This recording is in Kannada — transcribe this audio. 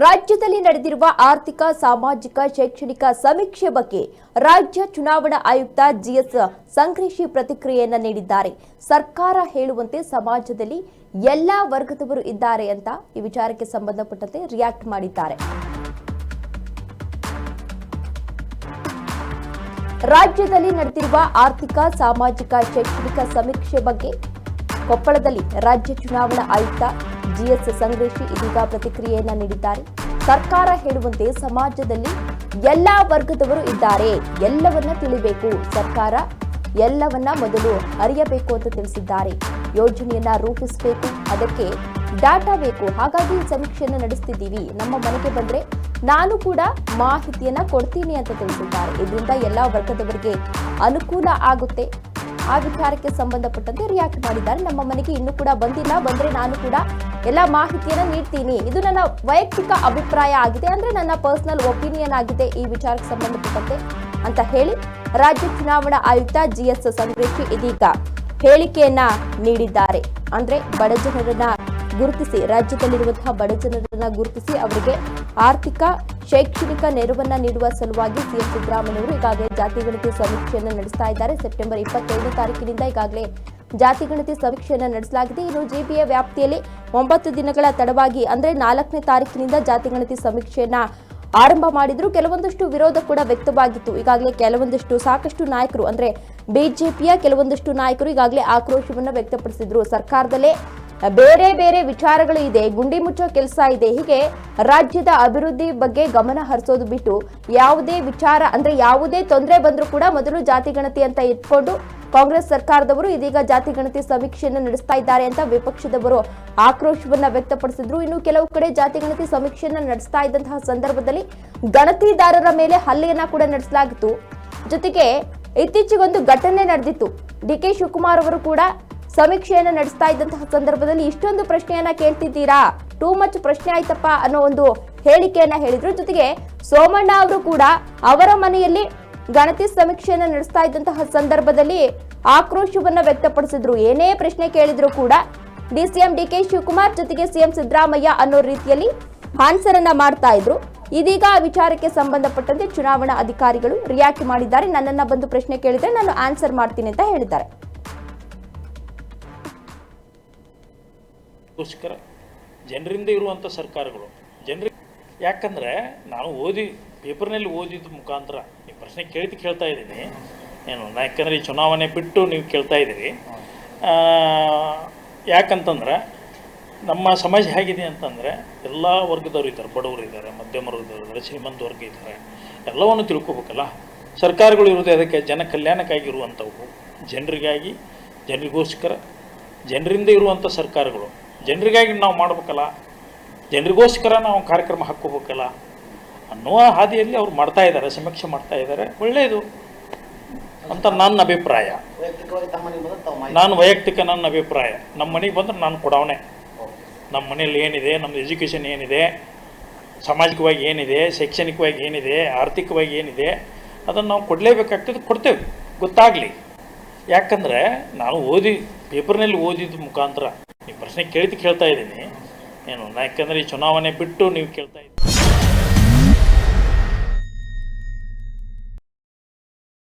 ರಾಜ್ಯದಲ್ಲಿ ನಡೆದಿರುವ ಆರ್ಥಿಕ, ಸಾಮಾಜಿಕ, ಶೈಕ್ಷಣಿಕ ಸಮೀಕ್ಷೆ ಬಗ್ಗೆ ರಾಜ್ಯ ಚುನಾವಣಾ ಆಯುಕ್ತ ಜಿಎಸ್ ಸಂಗ್ರೇಶಿ ಪ್ರತಿಕ್ರಿಯೆಯನ್ನು ನೀಡಿದ್ದಾರೆ. ಸರ್ಕಾರ ಹೇಳುವಂತೆ ಸಮಾಜದಲ್ಲಿ ಎಲ್ಲಾ ವರ್ಗದವರು ಇದ್ದಾರೆ ಅಂತ ಈ ವಿಚಾರಕ್ಕೆ ಸಂಬಂಧಪಟ್ಟಂತೆ ರಿಯಾಕ್ಟ್ ಮಾಡಿದ್ದಾರೆ. ರಾಜ್ಯದಲ್ಲಿ ನಡೆದಿರುವ ಆರ್ಥಿಕ, ಸಾಮಾಜಿಕ, ಶೈಕ್ಷಣಿಕ ಸಮೀಕ್ಷೆ ಬಗ್ಗೆ ಕೊಪ್ಪಳದಲ್ಲಿ ರಾಜ್ಯ ಚುನಾವಣಾ ಆಯುಕ್ತ ಜಿಎಸ್ ಸಂಗ್ರೇಶಿ ಇದೀಗ ಪ್ರತಿಕ್ರಿಯೆಯನ್ನ ನೀಡಿದ್ದಾರೆ. ಸರ್ಕಾರ ಹೇಳುವಂತೆ ಸಮಾಜದಲ್ಲಿ ಎಲ್ಲಾ ವರ್ಗದವರು ಇದ್ದಾರೆ, ಎಲ್ಲವನ್ನ ತಿಳಿಬೇಕು, ಸರ್ಕಾರ ಎಲ್ಲವನ್ನ ಮೊದಲು ಅರಿಯಬೇಕು ಅಂತ ತಿಳಿಸಿದ್ದಾರೆ. ಯೋಜನೆಯನ್ನ ರೂಪಿಸಬೇಕು, ಅದಕ್ಕೆ ಡಾಟಾ ಬೇಕು, ಹಾಗಾಗಿ ಸಮೀಕ್ಷೆಯನ್ನು ನಡೆಸ್ತಿದ್ದೀವಿ. ನಮ್ಮ ಮನೆಗೆ ಬಂದ್ರೆ ನಾನು ಕೂಡ ಮಾಹಿತಿಯನ್ನ ಕೊಡ್ತೀನಿ ಅಂತ ತಿಳಿಸಿದ್ದಾರೆ. ಇದರಿಂದ ಎಲ್ಲಾ ವರ್ಗದವರಿಗೆ ಅನುಕೂಲ ಆಗುತ್ತೆ. ಆ ವಿಚಾರಕ್ಕೆ ಸಂಬಂಧಪಟ್ಟಂತೆ ರಿಯಾಕ್ಟ್ ಮಾಡಿದ್ದಾರೆ. ನಮ್ಮ ಮನೆಗೆ ಇನ್ನೂ ಕೂಡ ಬಂದಿಲ್ಲ, ಬಂದ್ರೆ ನಾನು ಕೂಡ ಎಲ್ಲ ಮಾಹಿತಿಯನ್ನ ನೀಡ್ತೀನಿ. ಇದು ನನ್ನ ವೈಯಕ್ತಿಕ ಅಭಿಪ್ರಾಯ ಆಗಿದೆ, ಅಂದ್ರೆ ನನ್ನ ಪರ್ಸನಲ್ ಒಪಿನಿಯನ್ ಆಗಿದೆ ಈ ವಿಚಾರಕ್ಕೆ ಸಂಬಂಧಪಟ್ಟಂತೆ ಅಂತ ಹೇಳಿ ರಾಜ್ಯ ಚುನಾವಣಾ ಆಯುಕ್ತ ಜಿಎಸ್ ಸಂಗ್ರೇಶಿ ಇದೀಗ ಹೇಳಿಕೆಯನ್ನ ನೀಡಿದ್ದಾರೆ. ಅಂದ್ರೆ ಬಡ ಜನರನ್ನ ಗುರುತಿಸಿ, ರಾಜ್ಯದಲ್ಲಿರುವಂತಹ ಬಡ ಜನರನ್ನ ಗುರುತಿಸಿ ಅವರಿಗೆ ಆರ್ಥಿಕ, ಶೈಕ್ಷಣಿಕ ನೆರವನ್ನ ನೀಡುವ ಸಲುವಾಗಿ ಸಿಎಂ ಸಿದ್ದರಾಮಯ್ಯವರು ಈಗಾಗಲೇ ಜಾತಿ ಗಣತಿ ಸಮೀಕ್ಷೆಯನ್ನು ನಡೆಸ್ತಾ ಇದ್ದಾರೆ. ಸೆಪ್ಟೆಂಬರ್ 25ನೇ ತಾರೀಕಿನಿಂದ ಈಗಾಗಲೇ ಜಾತಿ ಗಣತಿ ಸಮೀಕ್ಷೆಯನ್ನು ನಡೆಸಲಾಗಿದೆ. ಇನ್ನು ಜಿಬಿಎ ವ್ಯಾಪ್ತಿಯಲ್ಲಿ 9 ದಿನಗಳ ತಡವಾಗಿ ಅಂದ್ರೆ 4ನೇ ತಾರೀಕಿನಿಂದ ಜಾತಿ ಗಣತಿ ಸಮೀಕ್ಷೆಯನ್ನ ಆರಂಭ ಮಾಡಿದ್ರು. ಕೆಲವೊಂದಷ್ಟು ವಿರೋಧ ಕೂಡ ವ್ಯಕ್ತವಾಗಿತ್ತು. ಈಗಾಗಲೇ ಸಾಕಷ್ಟು ನಾಯಕರು ಅಂದ್ರೆ ಬಿಜೆಪಿಯ ಕೆಲವೊಂದಷ್ಟು ನಾಯಕರು ಈಗಾಗಲೇ ಆಕ್ರೋಶವನ್ನ ವ್ಯಕ್ತಪಡಿಸಿದ್ರು. ಸರ್ಕಾರದಲ್ಲೇ ಬೇರೆ ಬೇರೆ ವಿಚಾರಗಳು ಇದೆ, ಗುಂಡಿ ಮುಚ್ಚೋ ಕೆಲಸ ಇದೆ, ಹೀಗೆ ರಾಜ್ಯದ ಅಭಿವೃದ್ಧಿ ಬಗ್ಗೆ ಗಮನ ಹರಿಸೋದು ಬಿಟ್ಟು ಯಾವುದೇ ವಿಚಾರ ಅಂದ್ರೆ ಯಾವುದೇ ತೊಂದರೆ ಬಂದರೂ ಕೂಡ ಮೊದಲು ಜಾತಿ ಗಣತಿ ಅಂತ ಇಟ್ಕೊಂಡು ಕಾಂಗ್ರೆಸ್ ಸರ್ಕಾರದವರು ಇದೀಗ ಜಾತಿ ಗಣತಿ ಸಮೀಕ್ಷೆಯನ್ನು ನಡೆಸ್ತಾ ಇದ್ದಾರೆ ಅಂತ ವಿಪಕ್ಷದವರು ಆಕ್ರೋಶವನ್ನ ವ್ಯಕ್ತಪಡಿಸಿದ್ರು. ಇನ್ನು ಕೆಲವು ಕಡೆ ಜಾತಿ ಗಣತಿ ಸಮೀಕ್ಷೆಯನ್ನ ನಡೆಸ್ತಾ ಇದ್ದಂತಹ ಸಂದರ್ಭದಲ್ಲಿ ಗಣತಿದಾರರ ಮೇಲೆ ಹಲ್ಲೆಯನ್ನ ಕೂಡ ನಡೆಸಲಾಗಿತ್ತು. ಜೊತೆಗೆ ಇತ್ತೀಚೆಗೊಂದು ಘಟನೆ ನಡೆದಿತ್ತು. ಡಿಕೆ ಶಿವಕುಮಾರ್ ಅವರು ಕೂಡ ಸಮೀಕ್ಷೆಯನ್ನು ನಡೆಸ್ತಾ ಇದ್ದಂತಹ ಸಂದರ್ಭದಲ್ಲಿ ಇಷ್ಟೊಂದು ಪ್ರಶ್ನೆಯನ್ನ ಕೇಳ್ತಿದ್ದೀರಾ, ಟೂ ಮಚ್ ಪ್ರಶ್ನೆ ಆಯ್ತಪ್ಪ ಅನ್ನೋ ಒಂದು ಹೇಳಿಕೆಯನ್ನ ಹೇಳಿದ್ರು. ಜೊತೆಗೆ ಸೋಮಣ್ಣ ಅವರು ಕೂಡ ಅವರ ಮನೆಯಲ್ಲಿ ಗಣತಿ ಸಮೀಕ್ಷೆಯನ್ನು ನಡೆಸ್ತಾ ಇದ್ದಂತಹ ಸಂದರ್ಭದಲ್ಲಿ ಆಕ್ರೋಶವನ್ನ ವ್ಯಕ್ತಪಡಿಸಿದ್ರು. ಏನೇ ಪ್ರಶ್ನೆ ಕೇಳಿದ್ರು ಕೂಡ ಡಿಸಿಎಂ ಡಿಕೆ ಶಿವಕುಮಾರ್ ಜೊತೆಗೆ ಸಿಎಂ ಸಿದ್ದರಾಮಯ್ಯ ಅನ್ನೋ ರೀತಿಯಲ್ಲಿ ಆನ್ಸರ್ ಅನ್ನ ಮಾಡ್ತಾ ಇದ್ರು. ಇದೀಗ ಆ ವಿಚಾರಕ್ಕೆ ಸಂಬಂಧಪಟ್ಟಂತೆ ಚುನಾವಣಾ ಅಧಿಕಾರಿಗಳು ರಿಯಾಕ್ಟ್ ಮಾಡಿದ್ದಾರೆ. ನನ್ನನ್ನ ಬಂದು ಪ್ರಶ್ನೆ ಕೇಳಿದ್ರೆ ನಾನು ಆನ್ಸರ್ ಮಾಡ್ತೀನಿ ಅಂತ ಹೇಳಿದ್ದಾರೆ. ಜನರಿಂದ ಇರುವಂಥ ಸರ್ಕಾರಗಳು ಜನರಿಗೆ, ಯಾಕಂದರೆ ನಾನು ಪೇಪರ್ನಲ್ಲಿ ಓದಿದ ಮುಖಾಂತರ ನೀವು ಪ್ರಶ್ನೆ ಕೇಳ್ತಾ ಇದ್ದೀನಿ ಏನು, ಯಾಕಂದರೆ ಈ ಚುನಾವಣೆ ಬಿಟ್ಟು ನೀವು ಕೇಳ್ತಾ ಇದ್ದೀರಿ. ಯಾಕಂತಂದ್ರೆ ನಮ್ಮ ಸಮಾಜ ಹೇಗಿದೆ ಅಂತಂದರೆ ಎಲ್ಲ ವರ್ಗದವರು ಇದ್ದಾರೆ, ಬಡವರು ಇದ್ದಾರೆ, ಮಧ್ಯಮ ವರ್ಗದವರು ಇದ್ದಾರೆ, ಶ್ರೀಮಂತ ವರ್ಗ ಇದ್ದಾರೆ. ಎಲ್ಲವನ್ನು ತಿಳ್ಕೊಬೇಕಲ್ಲ. ಸರ್ಕಾರಗಳು ಇರೋದು ಅದಕ್ಕೆ ಜನ ಕಲ್ಯಾಣಕ್ಕಾಗಿ ಇರುವಂಥವು, ಜನರಿಗಾಗಿ, ಜನರಿಗೋಸ್ಕರ, ಜನರಿಂದ ಇರುವಂಥ ಸರ್ಕಾರಗಳು. ಜನರಿಗಾಗಿ ನಾವು ಮಾಡಬೇಕಲ್ಲ, ಜನರಿಗೋಸ್ಕರ ನಾವು ಕಾರ್ಯಕ್ರಮ ಹಾಕ್ಕೋಬೇಕಲ್ಲ ಅನ್ನುವ ಹಾದಿಯಲ್ಲಿ ಅವ್ರು ಮಾಡ್ತಾ ಇದ್ದಾರೆ, ಸಮೀಕ್ಷೆ ಮಾಡ್ತಾ ಇದ್ದಾರೆ. ಒಳ್ಳೆಯದು ಅಂತ ನನ್ನ ಅಭಿಪ್ರಾಯ. ನನ್ನ ಅಭಿಪ್ರಾಯ ನಮ್ಮ ಮನೆಗೆ ಬಂದ್ರೆ ನಾನು ಕೊಡವನೇ. ನಮ್ಮ ಮನೇಲಿ ಏನಿದೆ, ನಮ್ಮ ಎಜುಕೇಷನ್ ಏನಿದೆ, ಸಾಮಾಜಿಕವಾಗಿ ಏನಿದೆ, ಶೈಕ್ಷಣಿಕವಾಗಿ ಏನಿದೆ, ಆರ್ಥಿಕವಾಗಿ ಏನಿದೆ, ಅದನ್ನು ನಾವು ಕೊಡಲೇಬೇಕಾಗ್ತದೆ, ಕೊಡ್ತೇವೆ, ಗೊತ್ತಾಗಲಿ. ಯಾಕಂದರೆ ನಾನು ಪೇಪರ್ನಲ್ಲಿ ಓದಿದ ಮುಖಾಂತರ ನೀವು ಪ್ರಶ್ನೆ ಕೇಳ್ತಾ ಇದ್ದೀನಿ ಏನು, ಯಾಕಂದರೆ ಈ ಚುನಾವಣೆ ಬಿಟ್ಟು ನೀವು ಕೇಳ್ತಾ ಇದ್ದೀನಿ.